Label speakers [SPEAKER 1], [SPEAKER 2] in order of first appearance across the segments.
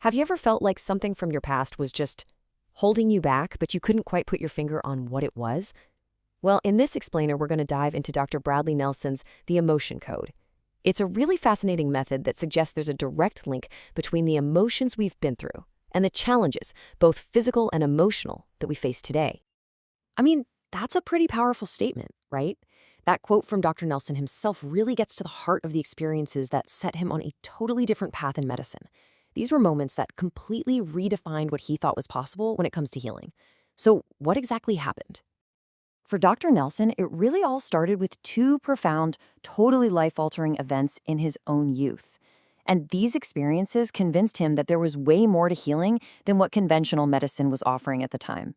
[SPEAKER 1] Have you ever felt like something from your past was just holding you back, but you couldn't quite put your finger on what it was? Well, in this explainer, we're going to dive into Dr. Bradley Nelson's The Emotion Code. It's a really fascinating method that suggests there's a direct link between the emotions we've been through and the challenges, both physical and emotional, that we face today. I mean, that's a pretty powerful statement, right? That quote from Dr. Nelson himself really gets to the heart of the experiences that set him on a totally different path in medicine. These were moments that completely redefined what he thought was possible when it comes to healing. So, what exactly happened? For Dr. Nelson, it really all started with two profound, totally life-altering events in his own youth. And these experiences convinced him that there was way more to healing than what conventional medicine was offering at the time.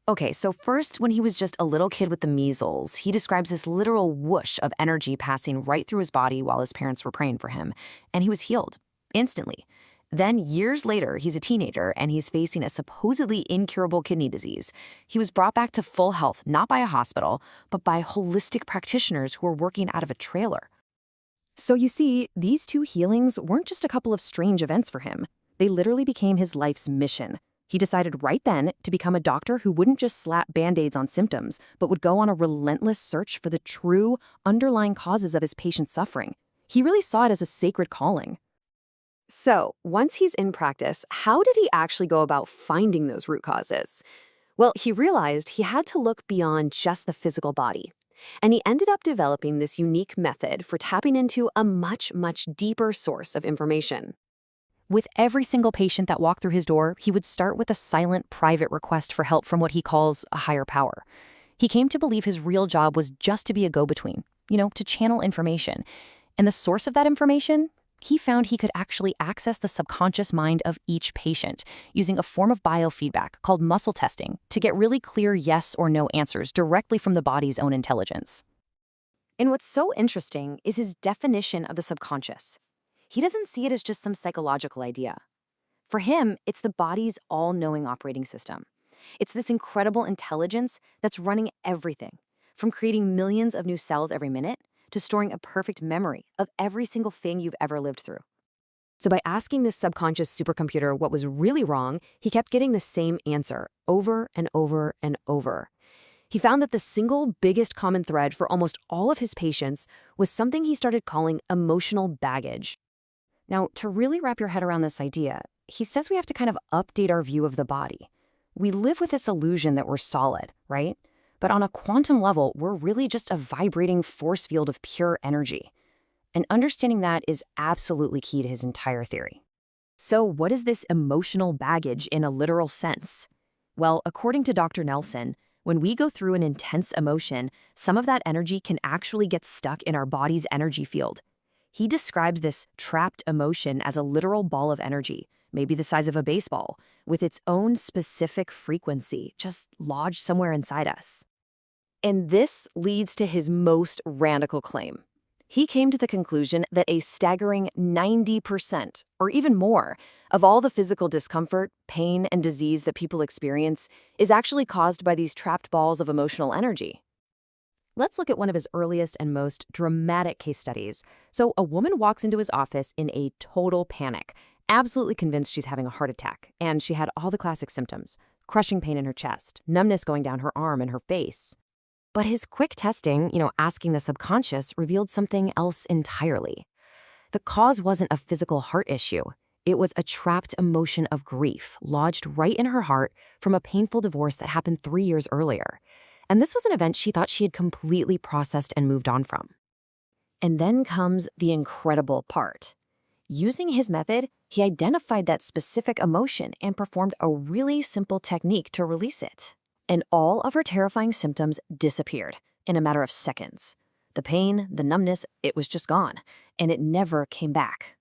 [SPEAKER 1] Okay, so first, when he was just a little kid with the measles, he describes this literal whoosh of energy passing right through his body while his parents were praying for him, and he was healed instantly. Then, years later, he's a teenager and he's facing a supposedly incurable kidney disease. He was brought back to full health, not by a hospital, but by holistic practitioners who were working out of a trailer. So you see, these two healings weren't just a couple of strange events for him. They literally became his life's mission. He decided right then to become a doctor who wouldn't just slap Band-Aids on symptoms, but would go on a relentless search for the true, underlying causes of his patients' suffering. He really saw it as a sacred calling. So, once he's in practice, how did he actually go about finding those root causes? Well, he realized he had to look beyond just the physical body. And he ended up developing this unique method for tapping into a much, much deeper source of information. With every single patient that walked through his door, he would start with a silent, private request for help from what he calls a higher power. He came to believe his real job was just to be a go-between, to channel information. And the source of that information? He found he could actually access the subconscious mind of each patient using a form of biofeedback called muscle testing to get really clear yes or no answers directly from the body's own intelligence. And what's so interesting is his definition of the subconscious. He doesn't see it as just some psychological idea. For him, it's the body's all-knowing operating system. It's this incredible intelligence that's running everything, from creating millions of new cells every minute to storing a perfect memory of every single thing you've ever lived through. So by asking this subconscious supercomputer what was really wrong, he kept getting the same answer over and over and over. He found that the single biggest common thread for almost all of his patients was something he started calling emotional baggage. Now, to really wrap your head around this idea, he says we have to kind of update our view of the body. We live with this illusion that we're solid, right? But on a quantum level, we're really just a vibrating force field of pure energy. And understanding that is absolutely key to his entire theory. So what is this emotional baggage in a literal sense? Well, according to Dr. Nelson, when we go through an intense emotion, some of that energy can actually get stuck in our body's energy field. He describes this trapped emotion as a literal ball of energy, maybe the size of a baseball, with its own specific frequency, just lodged somewhere inside us. And this leads to his most radical claim. He came to the conclusion that a staggering 90%, or even more, of all the physical discomfort, pain, and disease that people experience is actually caused by these trapped balls of emotional energy. Let's look at one of his earliest and most dramatic case studies. So a woman walks into his office in a total panic, absolutely convinced she's having a heart attack, and she had all the classic symptoms: crushing pain in her chest, numbness going down her arm and her face. But his quick testing, asking the subconscious, revealed something else entirely. The cause wasn't a physical heart issue. It was a trapped emotion of grief lodged right in her heart from a painful divorce that happened 3 years earlier. And this was an event she thought she had completely processed and moved on from. And then comes the incredible part. Using his method, he identified that specific emotion and performed a really simple technique to release it. And all of her terrifying symptoms disappeared in a matter of seconds. The pain, the numbness, it was just gone, and it never came back.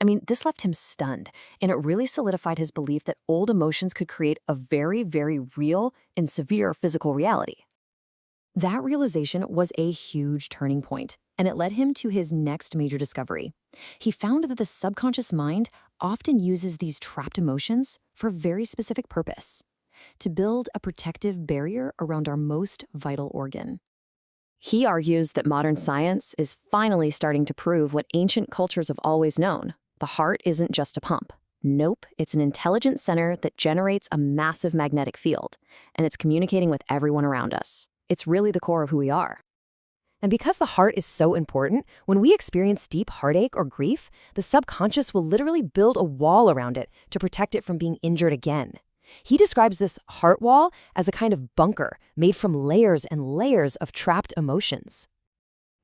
[SPEAKER 1] I mean, this left him stunned, and it really solidified his belief that old emotions could create a very, very real and severe physical reality. That realization was a huge turning point, and it led him to his next major discovery. He found that the subconscious mind often uses these trapped emotions for a very specific purpose: to build a protective barrier around our most vital organ. He argues that modern science is finally starting to prove what ancient cultures have always known: the heart isn't just a pump. Nope, it's an intelligent center that generates a massive magnetic field, and it's communicating with everyone around us. It's really the core of who we are. And because the heart is so important, when we experience deep heartache or grief, the subconscious will literally build a wall around it to protect it from being injured again. He describes this heart wall as a kind of bunker made from layers and layers of trapped emotions.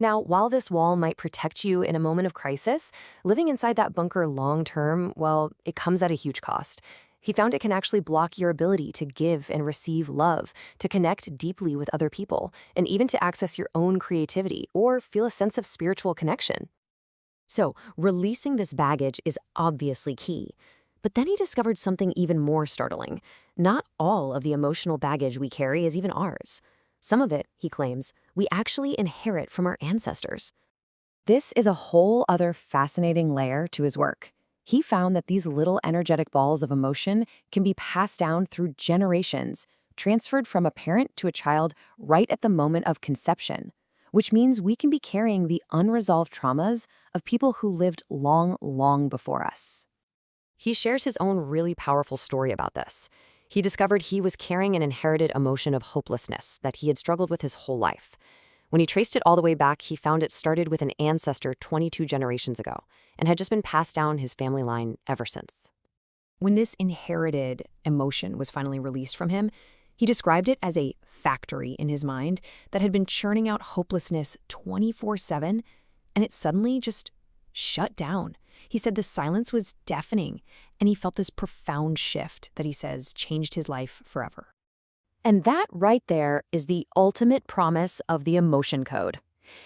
[SPEAKER 1] Now, while this wall might protect you in a moment of crisis, living inside that bunker long-term, well, it comes at a huge cost. He found it can actually block your ability to give and receive love, to connect deeply with other people, and even to access your own creativity or feel a sense of spiritual connection. So, releasing this baggage is obviously key. But then he discovered something even more startling. Not all of the emotional baggage we carry is even ours. Some of it, he claims, we actually inherit from our ancestors. This is a whole other fascinating layer to his work. He found that these little energetic balls of emotion can be passed down through generations, transferred from a parent to a child right at the moment of conception, which means we can be carrying the unresolved traumas of people who lived long, long before us. He shares his own really powerful story about this. He discovered he was carrying an inherited emotion of hopelessness that he had struggled with his whole life. When he traced it all the way back, he found it started with an ancestor 22 generations ago and had just been passed down his family line ever since. When this inherited emotion was finally released from him, he described it as a factory in his mind that had been churning out hopelessness 24/7, and it suddenly just shut down. He said the silence was deafening, and he felt this profound shift that he says changed his life forever. And that right there is the ultimate promise of the emotion code.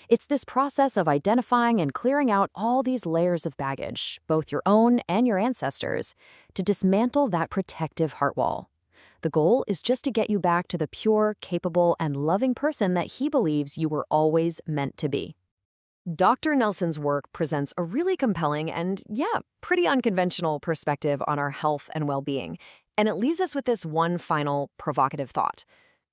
[SPEAKER 1] It's this process of identifying and clearing out all these layers of baggage, both your own and your ancestors, to dismantle that protective heart wall. The goal is just to get you back to the pure, capable, and loving person that he believes you were always meant to be. Dr. Nelson's work presents a really compelling and, pretty unconventional perspective on our health and well-being, and it leaves us with this one final provocative thought.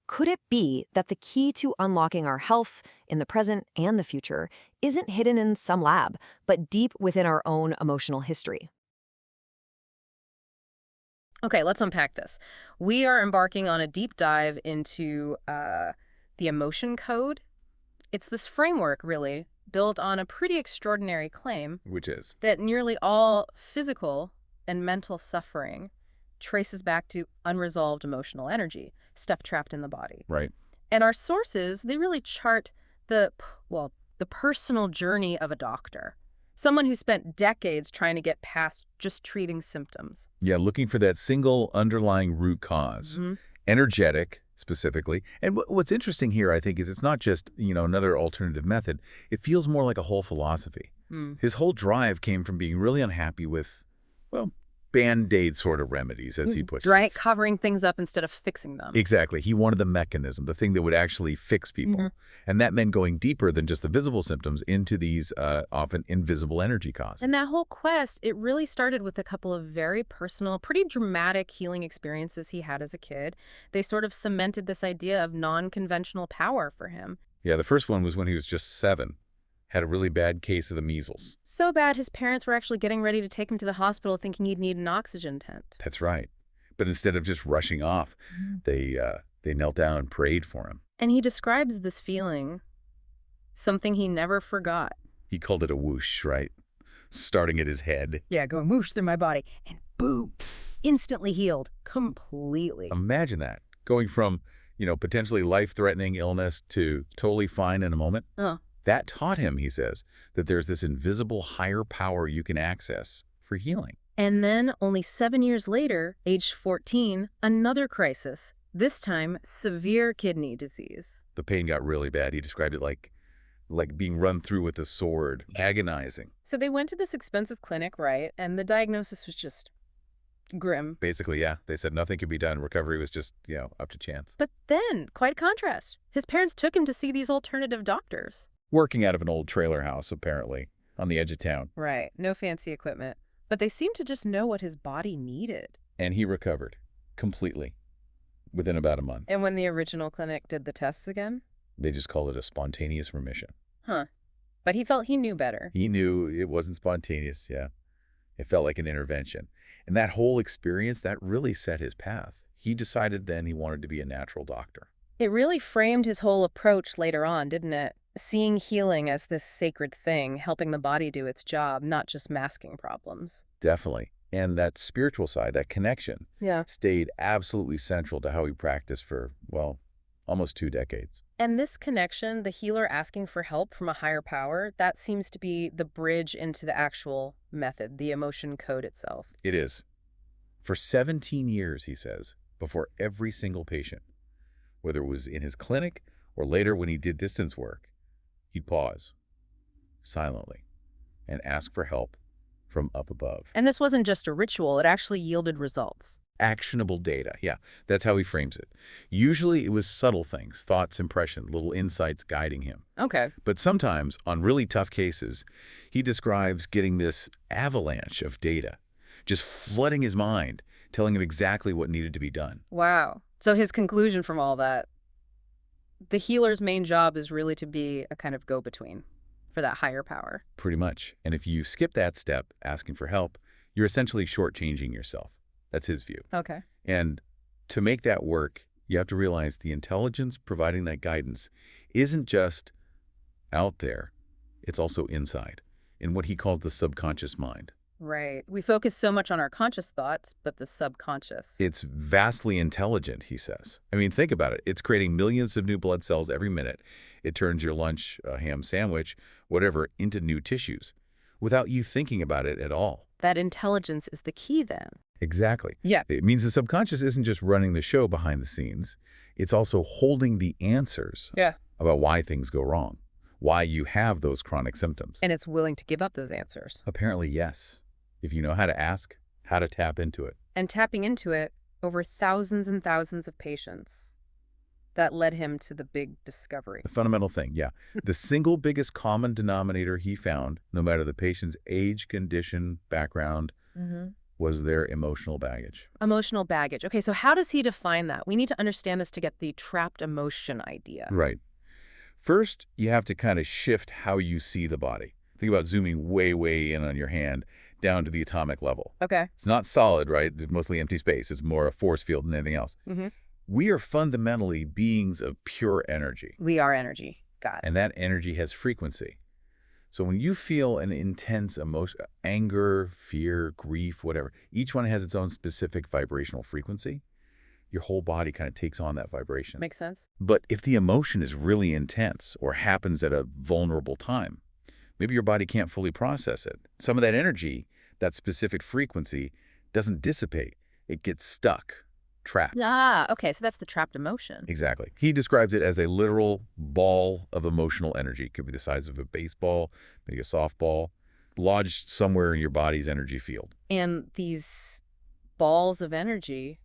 [SPEAKER 1] Could it be that the key to unlocking our health in the present and the future isn't hidden in some lab, but deep within our own emotional history?
[SPEAKER 2] Okay, let's unpack this. We are embarking on a deep dive into the emotion code. It's this framework, really, built on a pretty extraordinary claim.
[SPEAKER 3] Which is?
[SPEAKER 2] That nearly all physical and mental suffering traces back to unresolved emotional energy, stuff trapped in the body.
[SPEAKER 3] Right.
[SPEAKER 2] And our sources, they really chart the personal journey of a doctor. Someone who spent decades trying to get past just treating symptoms.
[SPEAKER 3] Yeah, looking for that single underlying root cause. Energetic, specifically. And what's interesting here, I think, is it's not just, another alternative method. It feels more like a whole philosophy. His whole drive came from being really unhappy with, Band-Aid sort of remedies, as he puts it.
[SPEAKER 2] Right, covering things up instead of fixing them.
[SPEAKER 3] Exactly. He wanted the mechanism, the thing that would actually fix people. And that meant going deeper than just the visible symptoms into these often invisible energy causes.
[SPEAKER 2] And that whole quest, it really started with a couple of very personal, pretty dramatic healing experiences he had as a kid. They sort of cemented this idea of non-conventional power for him.
[SPEAKER 3] Yeah, the first one was when he was just 7. Had a really bad case of the measles.
[SPEAKER 2] So bad his parents were actually getting ready to take him to the hospital thinking he'd need an oxygen tent.
[SPEAKER 3] That's right. But instead of just rushing off, they knelt down and prayed for him.
[SPEAKER 2] And he describes this feeling, something he never forgot.
[SPEAKER 3] He called it a whoosh, right? Starting at his head.
[SPEAKER 2] Yeah, going whoosh through my body, and boom, instantly healed, completely.
[SPEAKER 3] Imagine that. Going from, potentially life-threatening illness to totally fine in a moment. That taught him, he says, that there's this invisible higher power you can access for healing.
[SPEAKER 2] And then, only 7 years later, age 14, another crisis. This time, severe kidney disease.
[SPEAKER 3] The pain got really bad. He described it like being run through with a sword, agonizing.
[SPEAKER 2] So they went to this expensive clinic, right? And the diagnosis was just grim.
[SPEAKER 3] Basically, yeah. They said nothing could be done. Recovery was just, up to chance.
[SPEAKER 2] But then, quite a contrast. His parents took him to see these alternative doctors.
[SPEAKER 3] Working out of an old trailer house, apparently, on the edge of town.
[SPEAKER 2] Right. No fancy equipment. But they seemed to just know what his body needed.
[SPEAKER 3] And he recovered. Completely. Within about a month.
[SPEAKER 2] And when the original clinic did the tests again?
[SPEAKER 3] They just called it a spontaneous remission.
[SPEAKER 2] Huh. But he felt he knew better.
[SPEAKER 3] He knew it wasn't spontaneous, yeah. It felt like an intervention. And that whole experience, that really set his path. He decided then he wanted to be a natural doctor.
[SPEAKER 2] It really framed his whole approach later on, didn't it? Seeing healing as this sacred thing, helping the body do its job, not just masking problems.
[SPEAKER 3] Definitely. And that spiritual side, that connection,
[SPEAKER 2] Yeah.
[SPEAKER 3] stayed absolutely central to how he practiced for, well, almost 2 decades.
[SPEAKER 2] And this connection, the healer asking for help from a higher power, that seems to be the bridge into the actual method, the emotion code itself.
[SPEAKER 3] It is. For 17 years, he says, before every single patient, whether it was in his clinic or later when he did distance work, he'd pause silently and ask for help from up above.
[SPEAKER 2] And this wasn't just a ritual, it actually yielded results.
[SPEAKER 3] Actionable data. Yeah, that's how he frames it. Usually it was subtle things, thoughts, impressions, little insights guiding him.
[SPEAKER 2] Okay.
[SPEAKER 3] But sometimes, on really tough cases, he describes getting this avalanche of data, just flooding his mind, telling him exactly what needed to be done.
[SPEAKER 2] Wow. So his conclusion from all that, the healer's main job is really to be a kind of go-between for that higher power.
[SPEAKER 3] Pretty much. And if you skip that step, asking for help, you're essentially shortchanging yourself. That's his view.
[SPEAKER 2] Okay.
[SPEAKER 3] And to make that work, you have to realize the intelligence providing that guidance isn't just out there. It's also inside, in what he calls the subconscious mind.
[SPEAKER 2] Right. We focus so much on our conscious thoughts, but the subconscious.
[SPEAKER 3] It's vastly intelligent, he says. I mean, think about it. It's creating millions of new blood cells every minute. It turns your lunch, a ham sandwich, whatever, into new tissues without you thinking about it at all.
[SPEAKER 2] That intelligence is the key then.
[SPEAKER 3] Exactly.
[SPEAKER 2] Yeah.
[SPEAKER 3] It means the subconscious isn't just running the show behind the scenes. It's also holding the answers about why things go wrong, why you have those chronic symptoms.
[SPEAKER 2] And it's willing to give up those answers.
[SPEAKER 3] Apparently, yes. If you know how to ask, how to tap into it.
[SPEAKER 2] And tapping into it over thousands and thousands of patients. That led him to the big discovery.
[SPEAKER 3] The fundamental thing, yeah. The single biggest common denominator he found, no matter the patient's age, condition, background, was their emotional baggage.
[SPEAKER 2] Emotional baggage. Okay, so how does he define that? We need to understand this to get the trapped emotion idea.
[SPEAKER 3] Right. First, you have to kind of shift how you see the body. Think about zooming way, way in on your hand down to the atomic level.
[SPEAKER 2] Okay.
[SPEAKER 3] It's not solid, right? It's mostly empty space. It's more a force field than anything else. We are fundamentally beings of pure energy.
[SPEAKER 2] We are energy. Got it.
[SPEAKER 3] And that energy has frequency. So when you feel an intense emotion, anger, fear, grief, whatever, each one has its own specific vibrational frequency. Your whole body kind of takes on that vibration.
[SPEAKER 2] Makes sense.
[SPEAKER 3] But if the emotion is really intense or happens at a vulnerable time, maybe your body can't fully process it. Some of that energy, that specific frequency, doesn't dissipate. It gets stuck, trapped.
[SPEAKER 2] Ah, okay, so that's the trapped emotion.
[SPEAKER 3] Exactly. He describes it as a literal ball of emotional energy. It could be the size of a baseball, maybe a softball, lodged somewhere in your body's energy field.
[SPEAKER 2] And these balls of energy,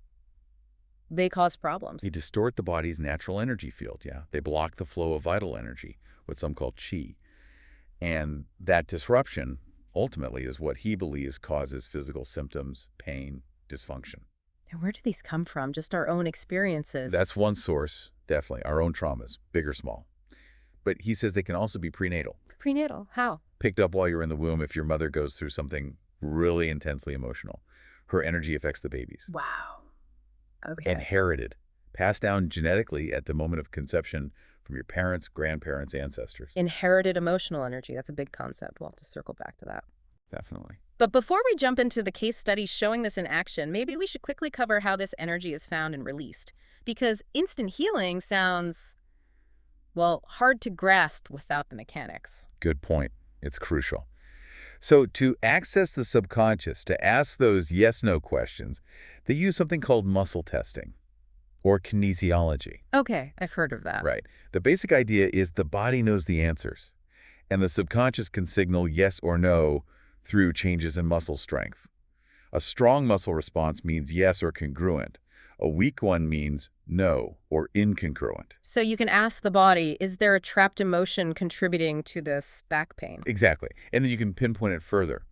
[SPEAKER 2] they cause problems.
[SPEAKER 3] They distort the body's natural energy field, yeah. They block the flow of vital energy, what some call qi. And that disruption, ultimately, is what he believes causes physical symptoms, pain, dysfunction.
[SPEAKER 2] And where do these come from? Just our own experiences?
[SPEAKER 3] That's one source, definitely. Our own traumas, big or small. But he says they can also be prenatal.
[SPEAKER 2] Prenatal? How?
[SPEAKER 3] Picked up while you're in the womb if your mother goes through something really intensely emotional. Her energy affects the babies.
[SPEAKER 2] Wow. Okay.
[SPEAKER 3] Inherited. Passed down genetically at the moment of conception from your parents, grandparents, ancestors.
[SPEAKER 2] Inherited emotional energy. That's a big concept. We'll have to circle back to that.
[SPEAKER 3] Definitely.
[SPEAKER 2] But before we jump into the case studies showing this in action, maybe we should quickly cover how this energy is found and released. Because instant healing sounds, well, hard to grasp without the mechanics.
[SPEAKER 3] Good point. It's crucial. So to access the subconscious, to ask those yes-no questions, they use something called muscle testing or kinesiology.
[SPEAKER 2] Okay, I've heard of that.
[SPEAKER 3] Right. The basic idea is the body knows the answers, and the subconscious can signal yes or no through changes in muscle strength. A strong muscle response means yes or congruent. A weak one means no or incongruent.
[SPEAKER 2] So you can ask the body, is there a trapped emotion contributing to this back pain?
[SPEAKER 3] Exactly. And then you can pinpoint it further.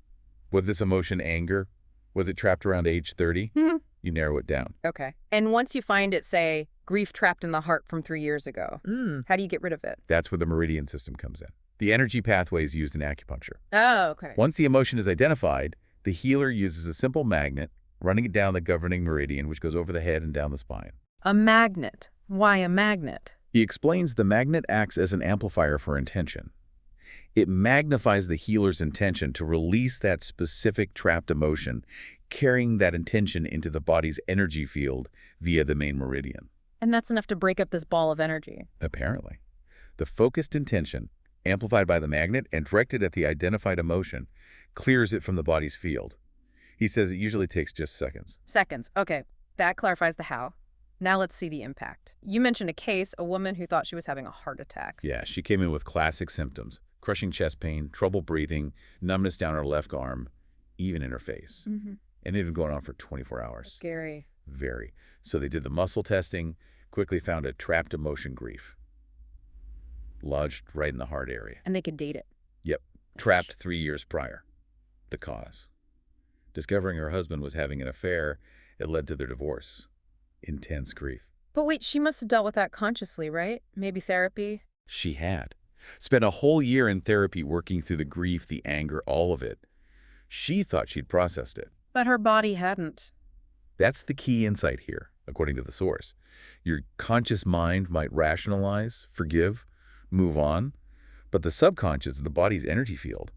[SPEAKER 3] Was this emotion anger? Was it trapped around age 30? You narrow it down.
[SPEAKER 2] Okay. And once you find it, say, grief trapped in the heart from 3 years ago, how do you get rid of it?
[SPEAKER 3] That's where the meridian system comes in. The energy pathway is used in acupuncture.
[SPEAKER 2] Oh, okay.
[SPEAKER 3] Once the emotion is identified, The healer uses a simple magnet, running it down the governing meridian, which goes over the head and down the spine.
[SPEAKER 2] A magnet. Why a magnet?
[SPEAKER 3] He explains the magnet acts as an amplifier for intention. It magnifies the healer's intention to release that specific trapped emotion, carrying that intention into the body's energy field via the main meridian.
[SPEAKER 2] And that's enough to break up this ball of energy.
[SPEAKER 3] Apparently. The focused intention, amplified by the magnet and directed at the identified emotion, clears it from the body's field. He says it usually takes just seconds.
[SPEAKER 2] Seconds. Okay, that clarifies the how. Now let's see the impact. You mentioned a case, a woman who thought she was having a heart attack.
[SPEAKER 3] Yeah, she came in with classic symptoms: crushing chest pain, trouble breathing, numbness down her left arm, even in her face. And it had been going on for 24 hours.
[SPEAKER 2] Scary.
[SPEAKER 3] Very. So they did the muscle testing, quickly found a trapped emotion grief, lodged right in the heart area.
[SPEAKER 2] And they could date it.
[SPEAKER 3] Yep. Trapped 3 years prior. The cause. Discovering her husband was having an affair, it led to their divorce. Intense grief.
[SPEAKER 2] But wait, she must have dealt with that consciously, right? Maybe therapy?
[SPEAKER 3] She had. Spent a whole year in therapy working through the grief, the anger, all of it. She thought she'd processed it.
[SPEAKER 2] But her body hadn't.
[SPEAKER 3] That's the key insight here, according to the source. Your conscious mind might rationalize, forgive, move on, but the subconscious, the body's energy field,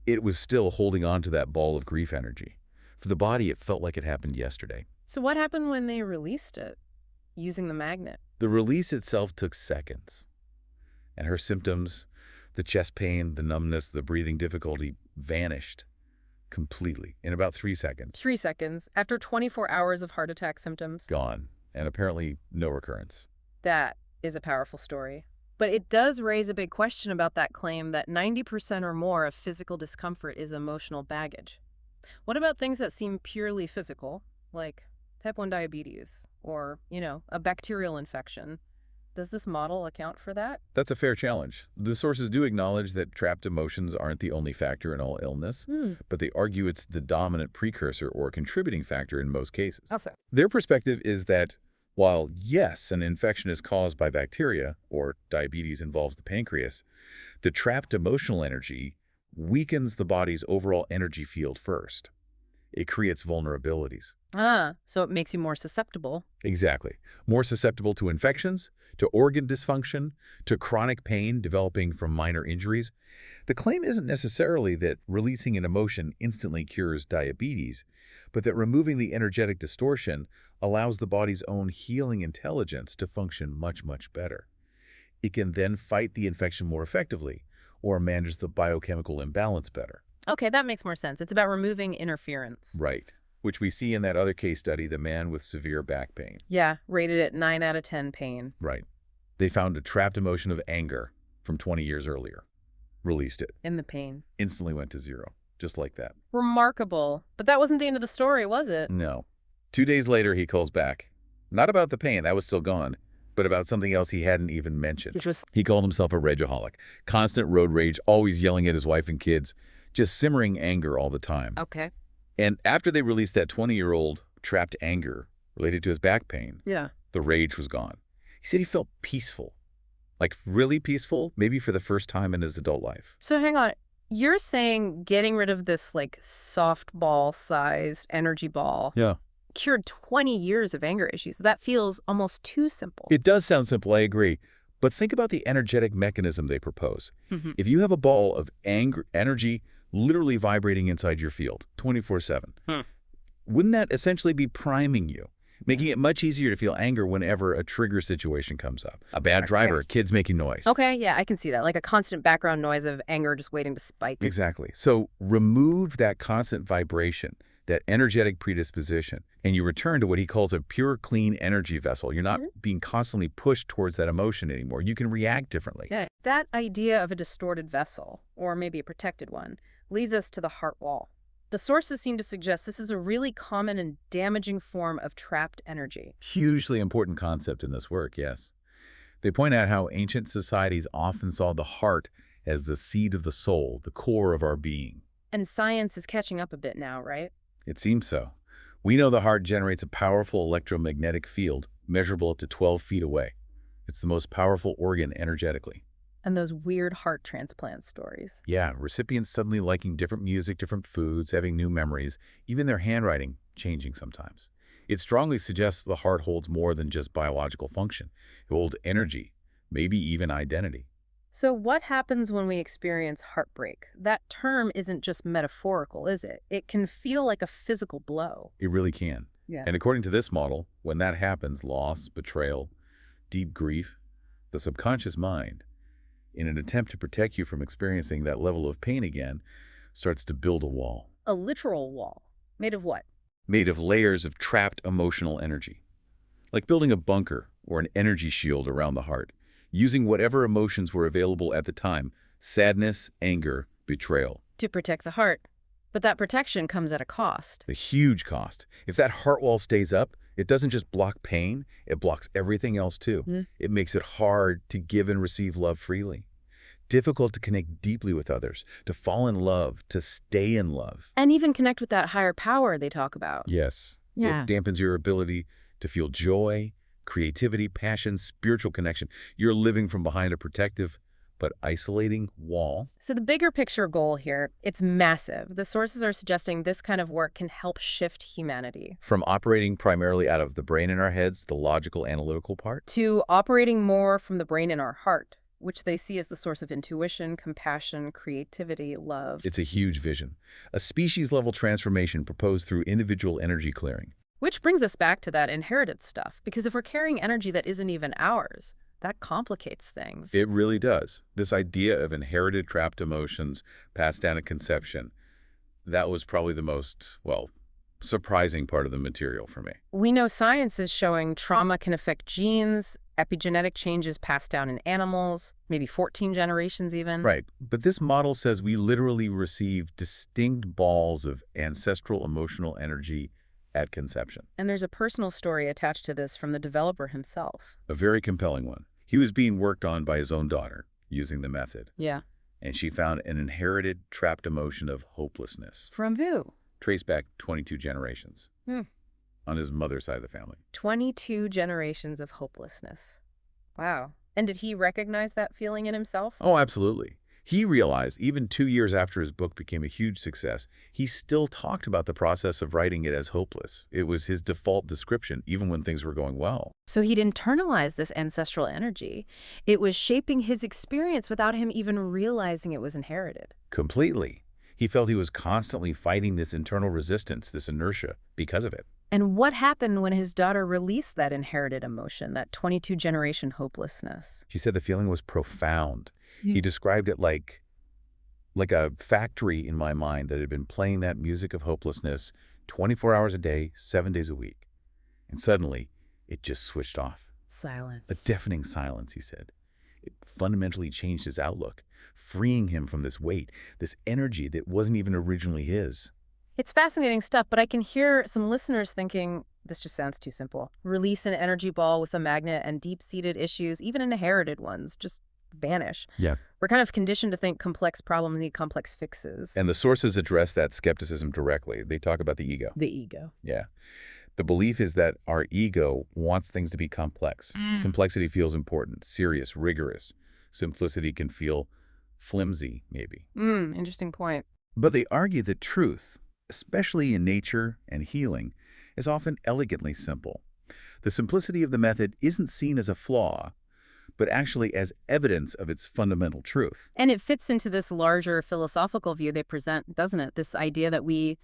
[SPEAKER 3] it was still holding on to that ball of grief energy. For the body, it felt like it happened yesterday.
[SPEAKER 2] So what happened when they released it, using the magnet?
[SPEAKER 3] The release itself took seconds. And her symptoms, the chest pain, the numbness, the breathing difficulty, vanished completely in about 3 seconds.
[SPEAKER 2] 3 seconds, after 24 hours of heart attack symptoms.
[SPEAKER 3] Gone. And apparently no recurrence.
[SPEAKER 2] That is a powerful story. But it does raise a big question about that claim that 90% or more of physical discomfort is emotional baggage. What about things that seem purely physical, like type 1 diabetes or, a bacterial infection? Does this model account for that?
[SPEAKER 3] That's a fair challenge. The sources do acknowledge that trapped emotions aren't the only factor in all illness, but they argue it's the dominant precursor or contributing factor in most cases.
[SPEAKER 2] Also.
[SPEAKER 3] Their perspective is that while, yes, an infection is caused by bacteria, or diabetes involves the pancreas, the trapped emotional energy weakens the body's overall energy field first. It creates vulnerabilities.
[SPEAKER 2] So it makes you more susceptible.
[SPEAKER 3] Exactly. More susceptible to infections, to organ dysfunction, to chronic pain developing from minor injuries. The claim isn't necessarily that releasing an emotion instantly cures diabetes, but that removing the energetic distortion allows the body's own healing intelligence to function much, much better. It can then fight the infection more effectively or manage the biochemical imbalance better.
[SPEAKER 2] Okay, that makes more sense. It's about removing interference.
[SPEAKER 3] Right. Which we see in that other case study, the man with severe back pain.
[SPEAKER 2] Yeah, rated at 9 out of 10 pain.
[SPEAKER 3] Right. They found a trapped emotion of anger from 20 years earlier. Released it.
[SPEAKER 2] In the pain.
[SPEAKER 3] Instantly went to zero. Just like that.
[SPEAKER 2] Remarkable. But that wasn't the end of the story, was it?
[SPEAKER 3] No. 2 days later, he calls back. Not about the pain, that was still gone, but about something else he hadn't even mentioned.
[SPEAKER 2] Which was?
[SPEAKER 3] He called himself a rageaholic. Constant road rage, always yelling at his wife and kids. Just simmering anger all the time.
[SPEAKER 2] Okay.
[SPEAKER 3] And after they released that 20-year-old trapped anger related to his back pain,
[SPEAKER 2] Yeah.
[SPEAKER 3] the rage was gone. He said he felt peaceful. Like really peaceful, maybe for the first time in his adult life.
[SPEAKER 2] So hang on. You're saying getting rid of this softball-sized energy ball cured 20 years of anger issues. That feels almost too simple.
[SPEAKER 3] It does sound simple, I agree. But think about the energetic mechanism they propose. If you have a ball of energy literally vibrating inside your field 24/7, wouldn't that essentially be priming you, making it much easier to feel anger whenever a trigger situation comes up? A bad driver, kids making noise.
[SPEAKER 2] Okay, yeah, I can see that. Like a constant background noise of anger just waiting to spike.
[SPEAKER 3] Exactly. So remove that constant vibration, that energetic predisposition, and you return to what he calls a pure, clean energy vessel. You're not being constantly pushed towards that emotion anymore. You can react differently.
[SPEAKER 2] Yeah. That idea of a distorted vessel, or maybe a protected one, leads us to the heart wall. The sources seem to suggest this is a really common and damaging form of trapped energy.
[SPEAKER 3] Hugely important concept in this work, yes. They point out how ancient societies often saw the heart as the seat of the soul, the core of our being.
[SPEAKER 2] And science is catching up a bit now, right?
[SPEAKER 3] It seems so. We know the heart generates a powerful electromagnetic field, measurable up to 12 feet away. It's the most powerful organ energetically.
[SPEAKER 2] And those weird heart transplant stories.
[SPEAKER 3] Yeah, recipients suddenly liking different music, different foods, having new memories, even their handwriting changing sometimes. It strongly suggests the heart holds more than just biological function. It holds energy, maybe even identity.
[SPEAKER 2] So what happens when we experience heartbreak? That term isn't just metaphorical, is it? It can feel like a physical blow.
[SPEAKER 3] It really can.
[SPEAKER 2] Yeah.
[SPEAKER 3] And according to this model, when that happens, loss, betrayal, deep grief, the subconscious mind, in an attempt to protect you from experiencing that level of pain again, starts to build a wall.
[SPEAKER 2] A literal wall. Made of what?
[SPEAKER 3] Made of layers of trapped emotional energy. Like building a bunker or an energy shield around the heart, using whatever emotions were available at the time: sadness, anger, betrayal.
[SPEAKER 2] To protect the heart. But that protection comes at a cost.
[SPEAKER 3] A huge cost. If that heart wall stays up, it doesn't just block pain, it blocks everything else too. It makes it hard to give and receive love freely. Difficult to connect deeply with others, to fall in love, to stay in love.
[SPEAKER 2] And even connect with that higher power they talk about.
[SPEAKER 3] Yes.
[SPEAKER 1] Yeah.
[SPEAKER 3] It dampens your ability to feel joy, creativity, passion, spiritual connection. You're living from behind a protective but isolating wall.
[SPEAKER 2] So the bigger picture goal here, it's massive. The sources are suggesting this kind of work can help shift humanity.
[SPEAKER 3] From operating primarily out of the brain in our heads, the logical, analytical part,
[SPEAKER 2] To operating more from the brain in our heart, which they see as the source of intuition, compassion, creativity, love.
[SPEAKER 3] it's a huge vision. A species-level transformation proposed through individual energy clearing.
[SPEAKER 2] Which brings us back to that inherited stuff, because if we're carrying energy that isn't even ours, that complicates things.
[SPEAKER 3] It really does. This idea of inherited trapped emotions passed down at conception, that was probably the most, well, surprising part of the material for me.
[SPEAKER 2] We know science is showing trauma can affect genes, epigenetic changes passed down in animals, maybe 14 generations even.
[SPEAKER 3] Right. But this model says we literally receive distinct balls of ancestral emotional energy at conception.
[SPEAKER 2] And there's a personal story attached to this from the developer himself.
[SPEAKER 3] A very compelling one. He was being worked on by his own daughter using the method,
[SPEAKER 2] Yeah.
[SPEAKER 3] and she found an inherited trapped emotion of hopelessness,
[SPEAKER 2] From who?
[SPEAKER 3] traced back 22 generations
[SPEAKER 2] Hmm.
[SPEAKER 3] on his mother's side of the family.
[SPEAKER 2] 22 generations of hopelessness. Wow. And did he recognize that feeling in himself?
[SPEAKER 3] Oh, absolutely. He realized, even 2 years after his book became a huge success, he still talked about the process of writing it as hopeless. It was his default description, even when things were going well.
[SPEAKER 2] So he'd internalized this ancestral energy. It was shaping his experience without him even realizing it was inherited.
[SPEAKER 3] Completely. He felt he was constantly fighting this internal resistance, this inertia, because of it.
[SPEAKER 2] And what happened when his daughter released that inherited emotion, that 22-generation hopelessness?
[SPEAKER 3] She said the feeling was profound. He described it like a factory in my mind that had been playing that music of hopelessness 24 hours a day, 7 days a week. And suddenly, it just switched off.
[SPEAKER 2] Silence.
[SPEAKER 3] A deafening silence, he said. It fundamentally changed his outlook, freeing him from this weight, this energy that wasn't even originally his.
[SPEAKER 2] It's fascinating stuff, but I can hear some listeners thinking, this just sounds too simple. Release an energy ball with a magnet and deep-seated issues, even inherited ones, just vanish.
[SPEAKER 3] Yeah.
[SPEAKER 2] We're kind of conditioned to think complex problems need complex fixes.
[SPEAKER 3] And the sources address that skepticism directly. They talk about the ego.
[SPEAKER 2] The ego.
[SPEAKER 3] Yeah. The belief is that our ego wants things to be complex. Complexity feels important, serious, rigorous. Simplicity can feel flimsy, maybe.
[SPEAKER 2] Interesting point.
[SPEAKER 3] But they argue that truth, especially in nature and healing, is often elegantly simple. The simplicity of the method isn't seen as a flaw, but actually as evidence of its fundamental truth.
[SPEAKER 2] And it fits into this larger philosophical view they present, doesn't it? This idea that we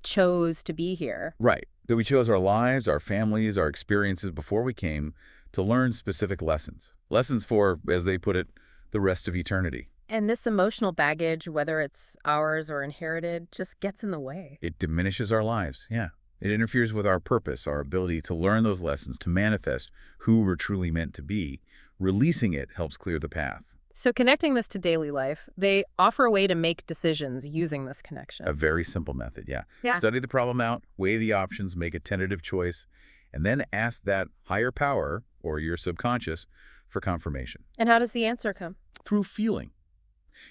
[SPEAKER 2] chose to be here.
[SPEAKER 3] Right. That we chose our lives, our families, our experiences before we came to learn specific lessons. Lessons for, as they put it, the rest of eternity.
[SPEAKER 2] And this emotional baggage, whether it's ours or inherited, just gets in the way.
[SPEAKER 3] It diminishes our lives, yeah. It interferes with our purpose, our ability to learn those lessons, to manifest who we're truly meant to be. Releasing it helps clear the path.
[SPEAKER 2] So connecting this to daily life, they offer a way to make decisions using this connection.
[SPEAKER 3] A very simple method, yeah.
[SPEAKER 2] Yeah.
[SPEAKER 3] Study the problem out, weigh the options, make a tentative choice, and then ask that higher power, or your subconscious, for confirmation.
[SPEAKER 2] And how does the answer come?
[SPEAKER 3] Through feeling.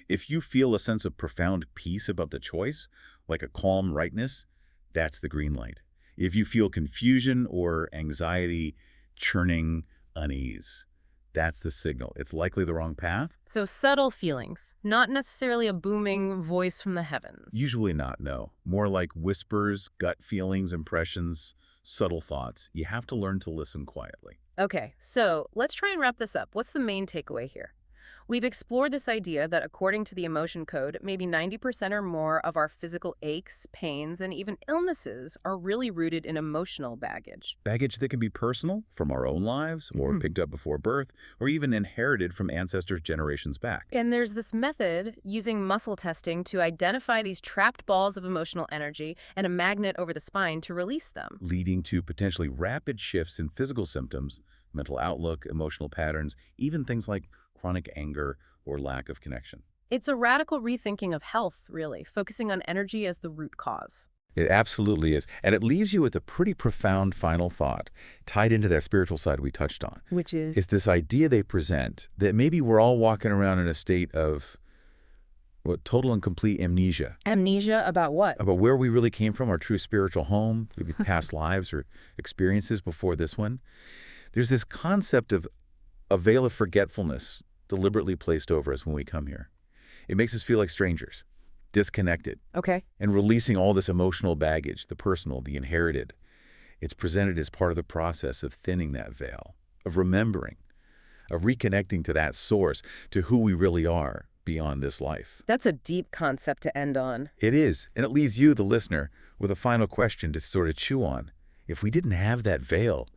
[SPEAKER 3] If you feel a sense of profound peace about the choice, like a calm rightness, that's the green light. If you feel confusion or anxiety, churning, unease, That's the signal. It's likely the wrong path?
[SPEAKER 2] So subtle feelings, not necessarily a booming voice from the heavens.
[SPEAKER 3] Usually not, no. More like whispers, gut feelings, impressions, subtle thoughts. You have to learn to listen quietly.
[SPEAKER 2] Okay, so let's try and wrap this up. What's the main takeaway here? We've explored this idea that according to the emotion code, maybe 90% or more of our physical aches, pains, and even illnesses are really rooted in emotional baggage.
[SPEAKER 3] Baggage that can be personal, from our own lives, or picked up before birth, or even inherited from ancestors generations back.
[SPEAKER 2] And there's this method using muscle testing to identify these trapped balls of emotional energy and a magnet over the spine to release them.
[SPEAKER 3] Leading to potentially rapid shifts in physical symptoms, mental outlook, emotional patterns, even things like chronic anger or lack of connection.
[SPEAKER 2] It's a radical rethinking of health, really, focusing on energy as the root cause.
[SPEAKER 3] It absolutely is. And it leaves you with a pretty profound final thought, tied into that spiritual side we touched on.
[SPEAKER 2] Which is?
[SPEAKER 3] It's this idea they present that maybe we're all walking around in a state of total and complete amnesia.
[SPEAKER 2] Amnesia about what?
[SPEAKER 3] About where we really came from, our true spiritual home, maybe past lives or experiences before this one. There's this concept of a veil of forgetfulness deliberately placed over us when we come here. It makes us feel like strangers, disconnected.
[SPEAKER 2] Okay.
[SPEAKER 3] And releasing all this emotional baggage, the personal, the inherited. It's presented as part of the process of thinning that veil, of remembering, of reconnecting to that source, to who we really are beyond this life.
[SPEAKER 2] That's a deep concept to end on.
[SPEAKER 3] It is, and it leaves you, the listener, with a final question to sort of chew on. If we didn't have that veil,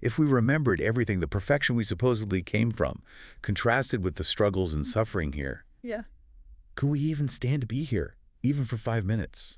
[SPEAKER 3] if we remembered everything, the perfection we supposedly came from, contrasted with the struggles and suffering here,
[SPEAKER 2] Yeah.
[SPEAKER 3] could we even stand to be here, even for 5 minutes?